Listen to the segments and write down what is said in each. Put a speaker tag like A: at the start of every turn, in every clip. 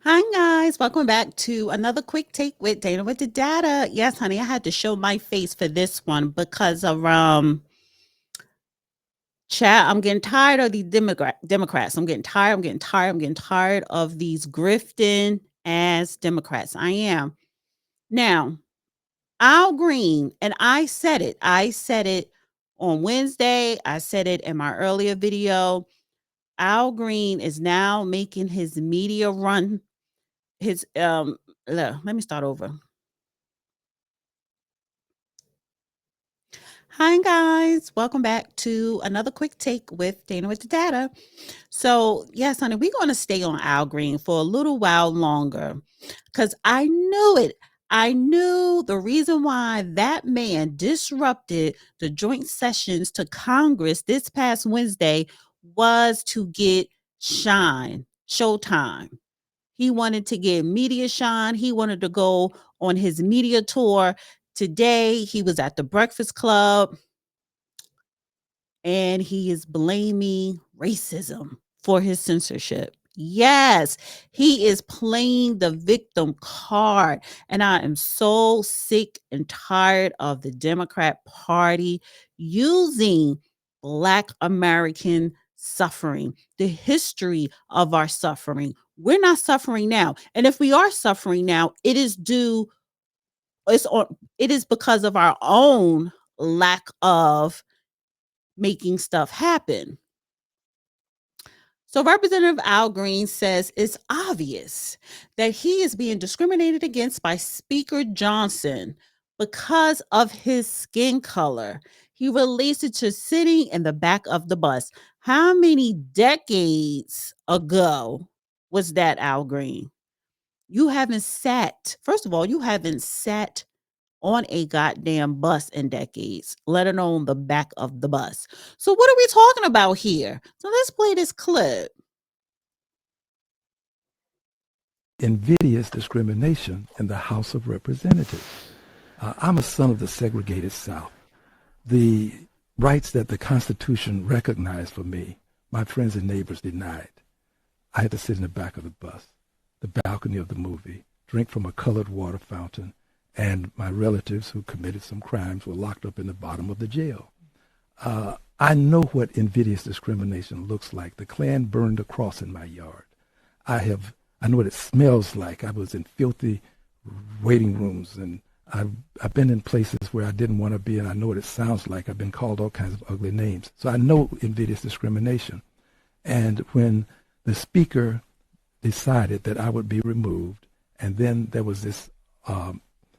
A: Hi guys, welcome back to another quick take with Dana with the data. Yes, honey, I had to show my face for this one because of chat. I'm getting tired of these Democrats. I'm getting tired of these grifting ass Democrats. I am. Now, Al Green, and I said it. I said it on Wednesday. I said it in my earlier video. Al Green is now making his media run his let me start over. Hi guys, welcome back to another quick take with Dana with the data. So yes, honey, we're going to stay on Al Green for a little while longer because I knew it. I knew the reason why that man disrupted the joint sessions to Congress this past Wednesday was to get showtime. He wanted to get media shine. He wanted to go on his media tour. Today, he was at the Breakfast Club and he is blaming racism for his censorship. Yes, he is playing the victim card. And I am so sick and tired of the Democrat Party using Black American suffering, the history of our suffering. We're not suffering now. And if we are suffering now, it is because of our own lack of making stuff happen. So Representative Al Green says it's obvious that he is being discriminated against by Speaker Johnson because of his skin color. He relates it to sitting in the back of the bus. How many decades ago was that, Al Green? You haven't sat, first of all, you haven't sat on a goddamn bus in decades, let alone the back of the bus. So, what are we talking about here? So, let's play this clip.
B: Invidious discrimination in the House of Representatives. I'm a son of the segregated South. The rights that the Constitution recognized for me, my friends and neighbors denied. I had to sit in the back of the bus, the balcony of the movie, drink from a colored water fountain, and my relatives who committed some crimes were locked up in the bottom of the jail. I know what invidious discrimination looks like. The Klan burned a cross in my yard. I know what it smells like. I was in filthy waiting rooms, and I've been in places where I didn't want to be, and I know what it sounds like. I've been called all kinds of ugly names. So I know invidious discrimination. And when the speaker decided that I would be removed, and then there was this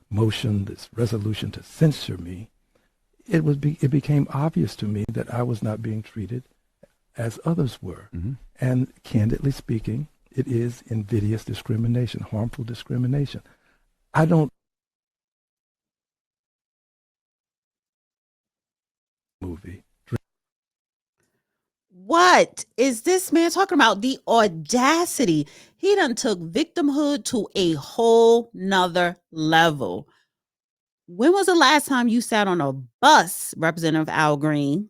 B: motion, this resolution to censure me, it became obvious to me that I was not being treated as others were. Mm-hmm. And candidly speaking, it is invidious discrimination, harmful discrimination. I don't movie.
A: What is this man talking about? The audacity. He done took victimhood to a whole nother level. When was the last time you sat on a bus, Representative Al Green?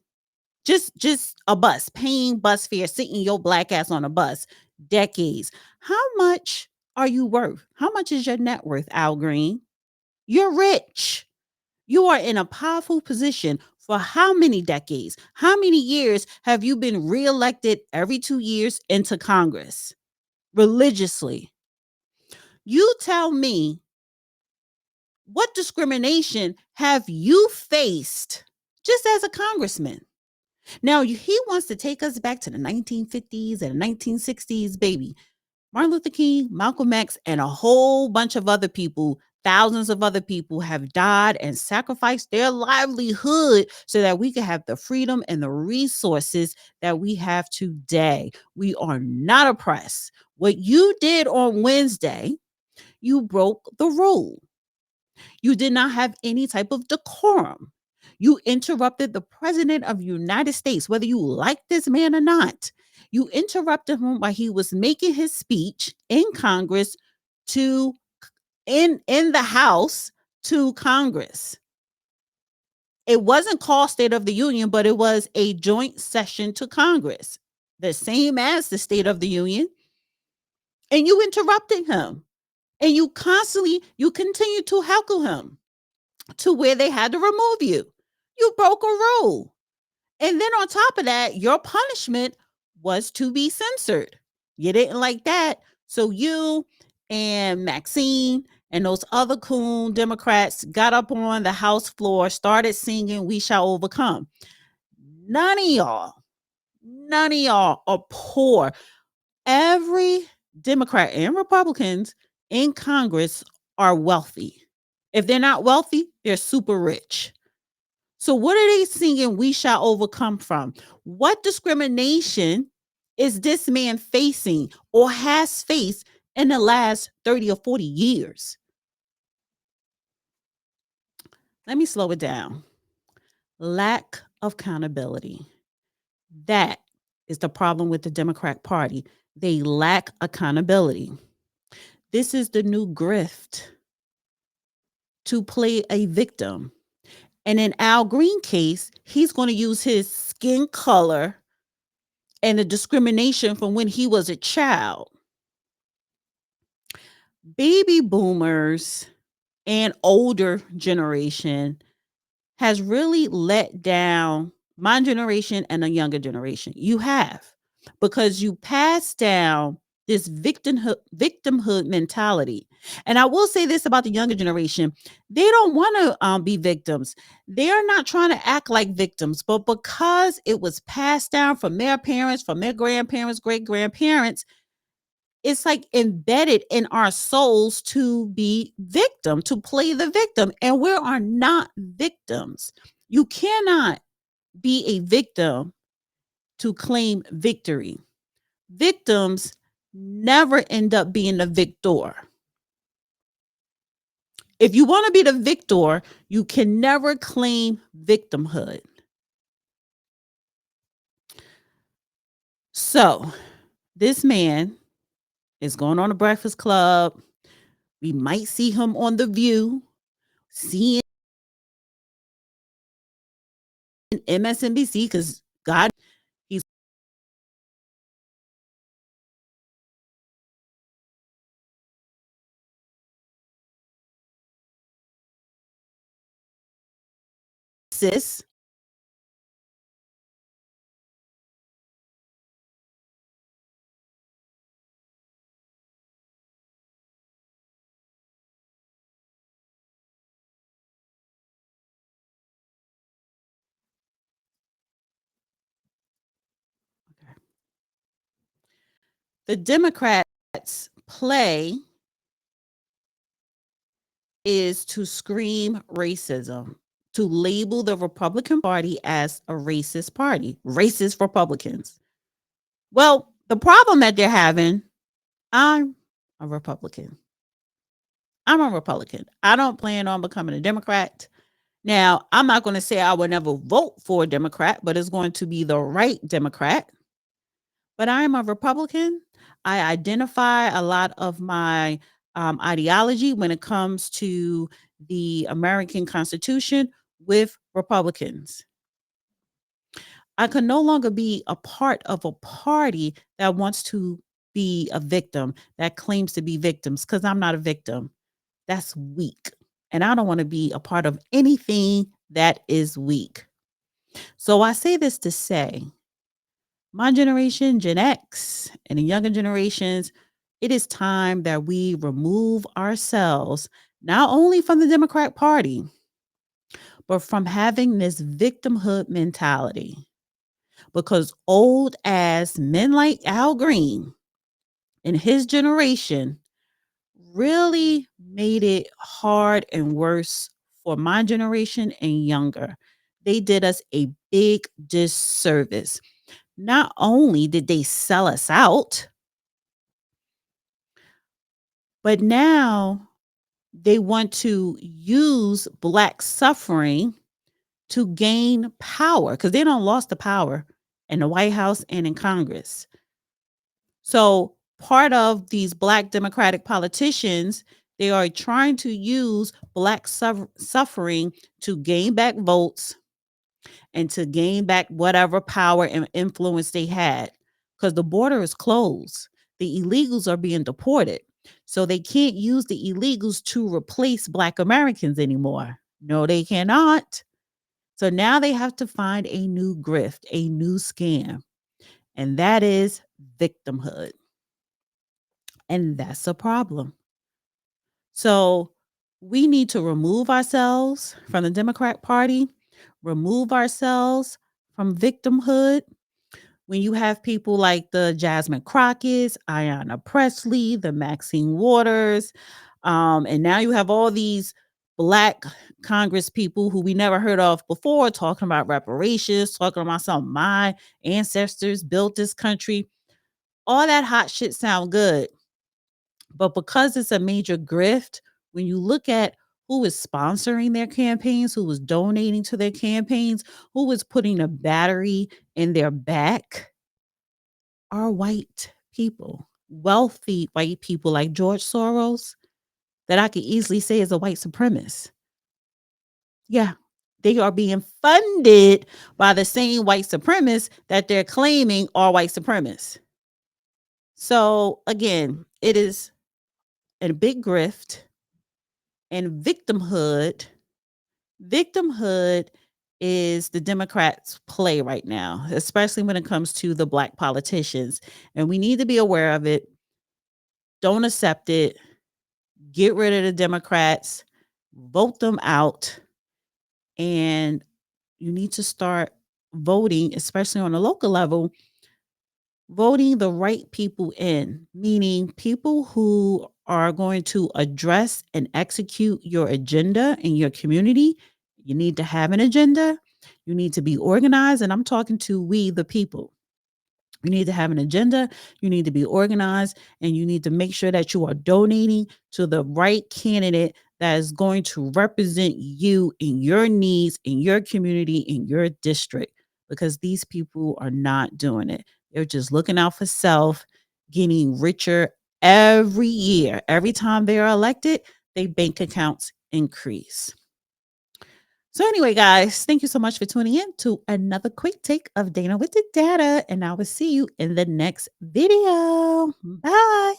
A: Just a bus, paying bus fare, sitting your black ass on a bus. Decades. How much are you worth? How much is your net worth, Al Green? You're rich. You are in a powerful position for how many decades? How many years have you been reelected every 2 years into Congress religiously? You tell me, what discrimination have you faced just as a congressman? Now, he wants to take us back to the 1950s and 1960s, baby. Martin Luther King, Malcolm X, and a whole bunch of other people, thousands of other people have died and sacrificed their livelihood so that we can have the freedom and the resources that we have today. We are not oppressed. What you did on Wednesday, you broke the rule. You did not have any type of decorum. You interrupted the president of the United States, whether you like this man or not. You interrupted him while he was making his speech in Congress to in the House to Congress. It wasn't called State of the Union, but it was a joint session to Congress, the same as the State of the Union. and you interrupted him, and you continue to heckle him to where they had to remove you. You broke a rule. And then on top of that, your punishment was to be censored. You didn't like that. So you and Maxine and those other coon Democrats got up on the House floor, started singing We Shall Overcome. None of y'all, none of y'all are poor. Every Democrat and Republicans in Congress are wealthy. If they're not wealthy, they're super rich. So, what are they singing We Shall Overcome from? What discrimination is this man facing or has faced in the last 30 or 40 years? Let me slow it down. Lack of accountability. That is the problem with the Democrat Party. They lack accountability. This is the new grift to play a victim. And in Al Green case, he's going to use his skin color and the discrimination from when he was a child. Baby boomers and older generation has really let down my generation and a younger generation. You have, because you pass down this victimhood mentality. And I will say this about the younger generation: they don't want to be victims. They're not trying to act like victims, but because it was passed down from their parents, from their grandparents, great grandparents, it's like embedded in our souls to be victim, to play the victim. And we are not victims. You cannot be a victim to claim victory. Victims never end up being the victor. If you want to be the victor, you can never claim victimhood. So, this man is going on a Breakfast Club. We might see him on The View, seeing MSNBC, because God, he's cis. The Democrats' play is to scream racism, to label the Republican Party as a racist party, racist Republicans. Well, the problem that they're having, I'm a Republican. I'm a Republican. I don't plan on becoming a Democrat. Now, I'm not going to say I would never vote for a Democrat, but it's going to be the right Democrat. But I am a Republican. I identify a lot of my ideology when it comes to the American Constitution with Republicans. I can no longer be a part of a party that wants to be a victim, that claims to be victims, because I'm not a victim. That's weak. And I don't want to be a part of anything that is weak. So I say this to say, my generation, Gen X, and the younger generations, it is time that we remove ourselves not only from the Democrat Party, but from having this victimhood mentality. Because old ass men like Al Green and his generation really made it hard and worse for my generation and younger. They did us a big disservice. Not only did they sell us out, but now they want to use Black suffering to gain power, because they don't lost the power in the White House and in Congress. So part of these Black Democratic politicians, they are trying to use Black suffering to gain back votes and to gain back whatever power and influence they had, because the border is closed. the illegals are being deported. So they can't use the illegals to replace Black Americans anymore. No, they cannot. So now they have to find a new grift, a new scam, and that is victimhood. And that's a problem. So we need to remove ourselves from the Democrat Party, remove ourselves from victimhood. When you have people like the Jasmine Crockett's, Ayanna Presley, the Maxine Waters, and now you have all these Black Congress people who we never heard of before talking about reparations, talking about some my ancestors built this country. All that hot shit sound good. But because it's a major grift, when you look at who is sponsoring their campaigns, who was donating to their campaigns, who was putting a battery in their back, are white people, wealthy white people like George Soros, that I could easily say is a white supremacist. Yeah, they are being funded by the same white supremacists that they're claiming are white supremacists. So again, it is a big grift, and victimhood is the Democrats' play right now, especially when it comes to the Black politicians. And we need to be aware of it. Don't accept it. Get rid of the Democrats, vote them out, and you need to start voting, especially on a local level, voting the right people in, meaning people who are going to address and execute your agenda in your community. You need to have an agenda. You need to be organized. And I'm talking to we, the people. You need to have an agenda. You need to be organized, and you need to make sure that you are donating to the right candidate that is going to represent you in your needs, in your community, in your district, because these people are not doing it. They're just looking out for self, getting richer every year. Every time they are elected, their bank accounts increase. So, anyway, guys, thank you so much for tuning in to another quick take of Dana with the Data. And I will see you in the next video. Bye.